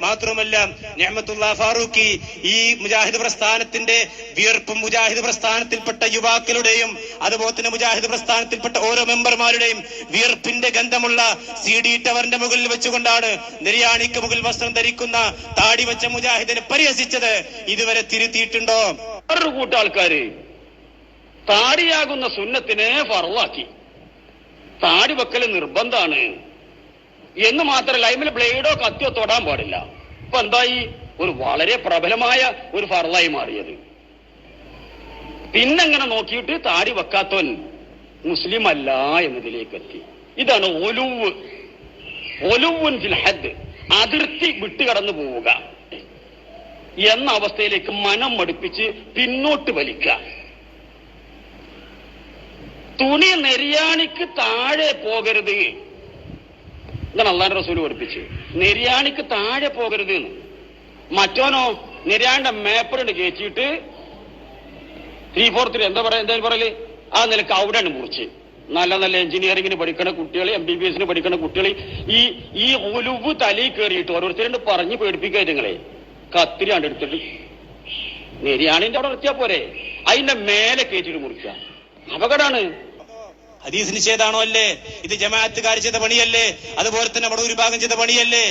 മാത്രമല്ല നിഅമത്തുല്ലാ ഫാറൂഖി ഈ മുജാഹിദ് പ്രസ്ഥാനത്തിന്റെ വിയർപ്പും മുജാഹിദ് പ്രസ്ഥാനത്തിൽപ്പെട്ട യുവാക്കളുടെയും അതുപോലെ തന്നെ മുജാഹിദ് പ്രസ്ഥാനത്തിൽപ്പെട്ട ഓരോ മെമ്പർമാരുടെയും വിയർപ്പിന്റെ ഗന്ധമുള്ള CD ടവറിന്റെ മുകളിൽ വെച്ചുകൊണ്ടാണ് നിര്യാണിക്ക് മുകളിൽ വസ്ത്രം ധരിക്കുന്ന താടി വെച്ച മുജാഹിദിനെ പരിഹസിച്ചത്. ഇതുവരെ തിരുത്തിയിട്ടുണ്ടോ? വേറൊരു കൂട്ടാൾക്കാര് താടിയാകുന്ന സുന്നത്തിനെ ഫർളാക്കി. താടി വെക്കല് നിർബന്ധാണ് എന്ന് മാത്രമല്ല, അതിൽ ബ്ലേഡോ കത്തിയോ തൊടാൻ പാടില്ല. ഇപ്പൊ എന്തായി? ഒരു വളരെ പ്രബലമായ ഒരു ഫർളായി മാറിയത്. പിന്നെങ്ങനെ നോക്കിയിട്ട് താടി വെക്കാത്തവൻ മുസ്ലിം അല്ല എന്നതിലേക്ക് എത്തി. ഇതാണ് ഒലുവുൻ ഫിൽ ഹദ്, അതിർത്തി വിട്ടുകടന്നു പോവുക എന്ന അവസ്ഥയിലേക്ക് മനം മടുപ്പിച്ച് പിന്നോട്ട് വലിക്കുക. തുണി നെര്യാണിക്ക് താഴെ പോകരുത് എന്നാണ് അള്ളാഹുവിന്റെ റസൂൽ പഠിപ്പിച്ച്. നെര്യാണിക്ക് താഴെ പോകരുത് എന്ന്. മറ്റോനോ നെര്യാണിന്റെ മേപ്പറുണ്ട് കയറ്റിയിട്ട് 3/4 എന്തായാലും പറയല് ആ നിലക്ക് അവിടെയാണ് മുറിച്ച്. നല്ല നല്ല എഞ്ചിനീയറിംഗിന് പഠിക്കണ കുട്ടികൾ, MBBS പഠിക്കണ കുട്ടികൾ ഈ ഒലുവ് തലയിൽ കയറിയിട്ട് ഓരോരുത്തരുണ്ട് പറഞ്ഞ് പേടിപ്പിക്കുക. നിങ്ങളെ കത്തിരി കണ്ടെടുത്തിട്ട് നെര്യാണിന്റെ അവിടെ നിർത്തിയാ പോരെ, അതിന്റെ മേലെ കയറ്റിട്ട് മുറിക്കുക. അപകടമാണ്. ഹദീസ് നിഷേധാണോ? അല്ലേ? ഇത് ജമാഅത്തുകാർ ചെയ്ത പണിയല്ലേ? അതുപോലെ തന്നെ നമ്മുടെ ഒരു ഭാഗം ചെയ്ത പണിയല്ലേ?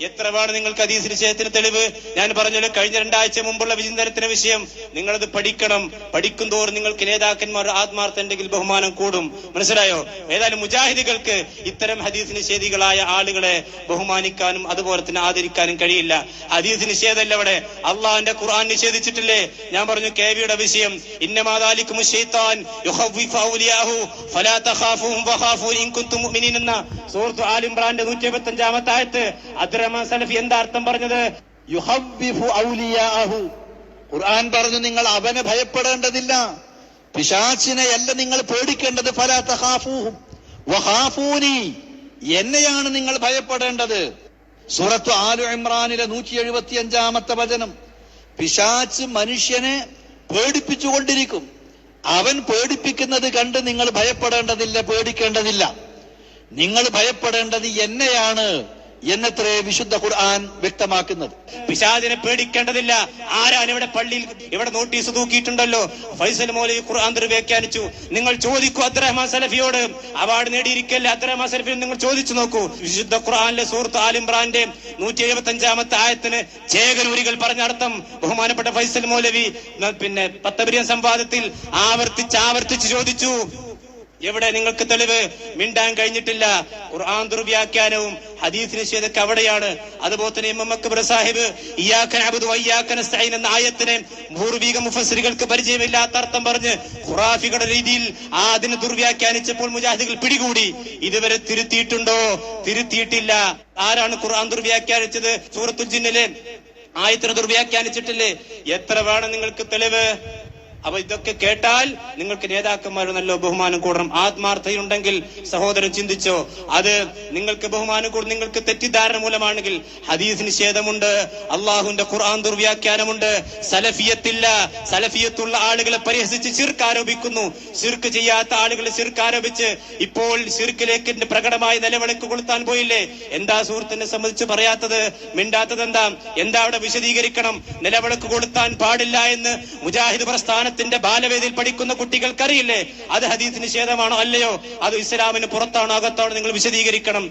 എത്ര വേണം നിങ്ങൾക്ക് ഹദീസ് നിഷേധത്തിന് തെളിവ്? ഞാൻ പറഞ്ഞല്ലോ, കഴിഞ്ഞ 2 ആഴ്ച മുമ്പുള്ള വിചിന്തനത്തിന്റെ വിഷയം നിങ്ങളത് പഠിക്കണം. പഠിക്കും തോറും നിങ്ങൾക്ക് നേതാക്കന്മാർ ആത്മാർത്ഥ ഉണ്ടെങ്കിൽ ബഹുമാനം കൂടും. മനസ്സിലായോ? ഏതായാലും മുജാഹിദുകൾക്ക് ഇത്തരം ഹദീസ് നിഷേധികളായ ആളുകളെ ബഹുമാനിക്കാനും അതുപോലെ തന്നെ ആദരിക്കാനും കഴിയില്ല. ഹദീസ് നിഷേധമല്ല ഇവിടെ, അള്ളാഹിന്റെ ഖുർആൻ നിഷേധിച്ചിട്ടില്ലേ? ഞാൻ പറഞ്ഞു കേവിയുടെ വിഷയം, ഇന്നമാ ദാലികും ശൈത്താൻ യുഖവ്വിഫു ഔലിയാഹു ഫലാ തഖാഫൂഹും വഖാഫൂനി ഇൻ കുൻതും മുഅ്മിനീൻ എന്ന സൂറത്ത് ആൽ ഇംറാന്റെ 175-ാമത്തെ ആയത്ത് അബ്ദുറഹ്മാൻ സലഫി എന്താ അർത്ഥം പറഞ്ഞത്? യുഖവ്വിഫു ഔലിയാഹു, ഖുർആൻ പറഞ്ഞു നിങ്ങൾ അവനെ ഭയപ്പെടേണ്ടതില്ല, പിശാചിനെയല്ല നിങ്ങൾ പേടിക്കേണ്ടത്. ഫലാ തഖാഫൂഹും വഖാഫൂനി, എന്നെയാണ് നിങ്ങൾ ഭയപ്പെടേണ്ടത്. സൂറത്ത് ആൽ ഇംറാനിലെ 175-ാമത്തെ വചനം. പിശാച് മനുഷ്യനെ പേടിപ്പിച്ചുകൊണ്ടിരിക്കും. അവൻ പേടിപ്പിക്കുന്നത് കണ്ട് നിങ്ങൾ ഭയപ്പെടേണ്ടതില്ല, പേടിക്കേണ്ടതില്ല. നിങ്ങൾ ഭയപ്പെടേണ്ടത് എന്നെയാണ് എന്നത്രേ വിശുദ്ധ ഖുർആൻ വ്യക്തമാക്കുന്നത്. പിശാചിനെ പേടിക്കേണ്ടതില്ല. ആരാണ് ഇവിടെ പള്ളിയിൽ ഇവിടെ നോട്ടീസ് തൂക്കിയിട്ടുണ്ടല്ലോ, ഫൈസൽ മൗലവി ഖുർആൻ വ്യാഖ്യാനിച്ചു. നിങ്ങൾ ചോദിക്കൂ അബ്ദുറഹ്മാൻ സലഫിയോട്, അവാർഡ് നേടിയിരിക്കല്ലേ അബ്ദുറഹ്മാൻ സലഫിയോട് നിങ്ങൾ ചോദിച്ചു നോക്കൂ. വിശുദ്ധ ഖുർആനിലെ സൂറത്ത് ആൽ ഇംറാന്റെ 175-ാമത്തെ ആയത്തിന് ചേകനൂരികൾ പറഞ്ഞ അർത്ഥം ബഹുമാനപ്പെട്ട ഫൈസൽ മൗലവി പിന്നെ പത്തബരിയൻ സംവാദത്തിൽ ആവർത്തിച്ച് ചോദിച്ചു. എവിടെ നിങ്ങൾക്ക് തെളിവ്? മിണ്ടാൻ കഴിഞ്ഞിട്ടില്ല. ഖുർആൻ ദുർവ്യാഖ്യാനവും ഹദീസ് നിഷേധമൊക്കെ അവിടെയാണ്. അതുപോലെ തന്നെ ഇമാം അക്ബർ സാഹിബ് ഇയ്യാക നഅ്ബുദു വഇയ്യാക നസ്തഈൻ എന്ന ആയത്തിനെ പൂർവിക മുഫസ്സിറുകൾക്ക് പരിചയമില്ലാത്ത അർത്ഥം പറഞ്ഞ് ഖുറാഫികളുടെ രീതിയിൽ അതിനെ ദുർവ്യാഖ്യാനിച്ചപ്പോൾ മുജാഹിദുകൾ പിടികൂടി. ഇതുവരെ തിരുത്തിയിട്ടുണ്ടോ? തിരുത്തിയിട്ടില്ല. ആരാണ് ഖുർആൻ ദുർവ്യാഖ്യാനിച്ചത്? സൂറത്തുൽ ജിന്നിലെ ആയത്തിനെ ദുർവ്യാഖ്യാനിച്ചിട്ടില്ലേ? എത്ര വേണം നിങ്ങൾക്ക് തെളിവ്? അപ്പൊ ഇതൊക്കെ കേട്ടാൽ നിങ്ങൾക്ക് നേതാക്കന്മാർ നല്ല ബഹുമാനം കൂടണം. ആത്മാർത്ഥതയുണ്ടെങ്കിൽ സഹോദരൻ ചിന്തിച്ചോ, അത് നിങ്ങൾക്ക് ബഹുമാനം കൂടും. നിങ്ങൾക്ക് തെറ്റിദ്ധാരണ മൂലമാണെങ്കിൽ ഹദീസ് നിഷേധമുണ്ട്, അള്ളാഹുവിന്റെ ഖുർആൻ ദുർവ്യാഖ്യാനമുണ്ട്, സലഫിയത്തില്ല. സലഫിയത്തുള്ള ആളുകളെ പരിഹസിച്ച് ശിർക്ക് ആരോപിക്കുന്നു. ശിർക്ക് ചെയ്യാത്ത ആളുകളെ ശിർക്ക് ആരോപിച്ച് ഇപ്പോൾ ശിർക്കിലേക്ക് പ്രകടമായി നിലവിളക്ക് കൊളുത്താൻ പോയില്ലേ? എന്താ സുഹൃത്തിനെ സംബന്ധിച്ച് പറയാത്തത്? മിണ്ടാത്തത് എന്താ അവിടെ വിശദീകരിക്കണം? നിലവിളക്ക് കൊളുത്താൻ പാടില്ല എന്ന് മുജാഹിദ് പ്രസ്ഥാനത്തിന്റെ ബാലവേദിയിൽ പഠിക്കുന്ന കുട്ടികൾക്കറിയില്ലേ? അത് ഹദീസ് നിഷേധമാണോ അല്ലയോ? അത് ഇസ്ലാമിന് പുറത്താണോ അകത്താണോ? നിങ്ങൾ വിശദീകരിക്കണം.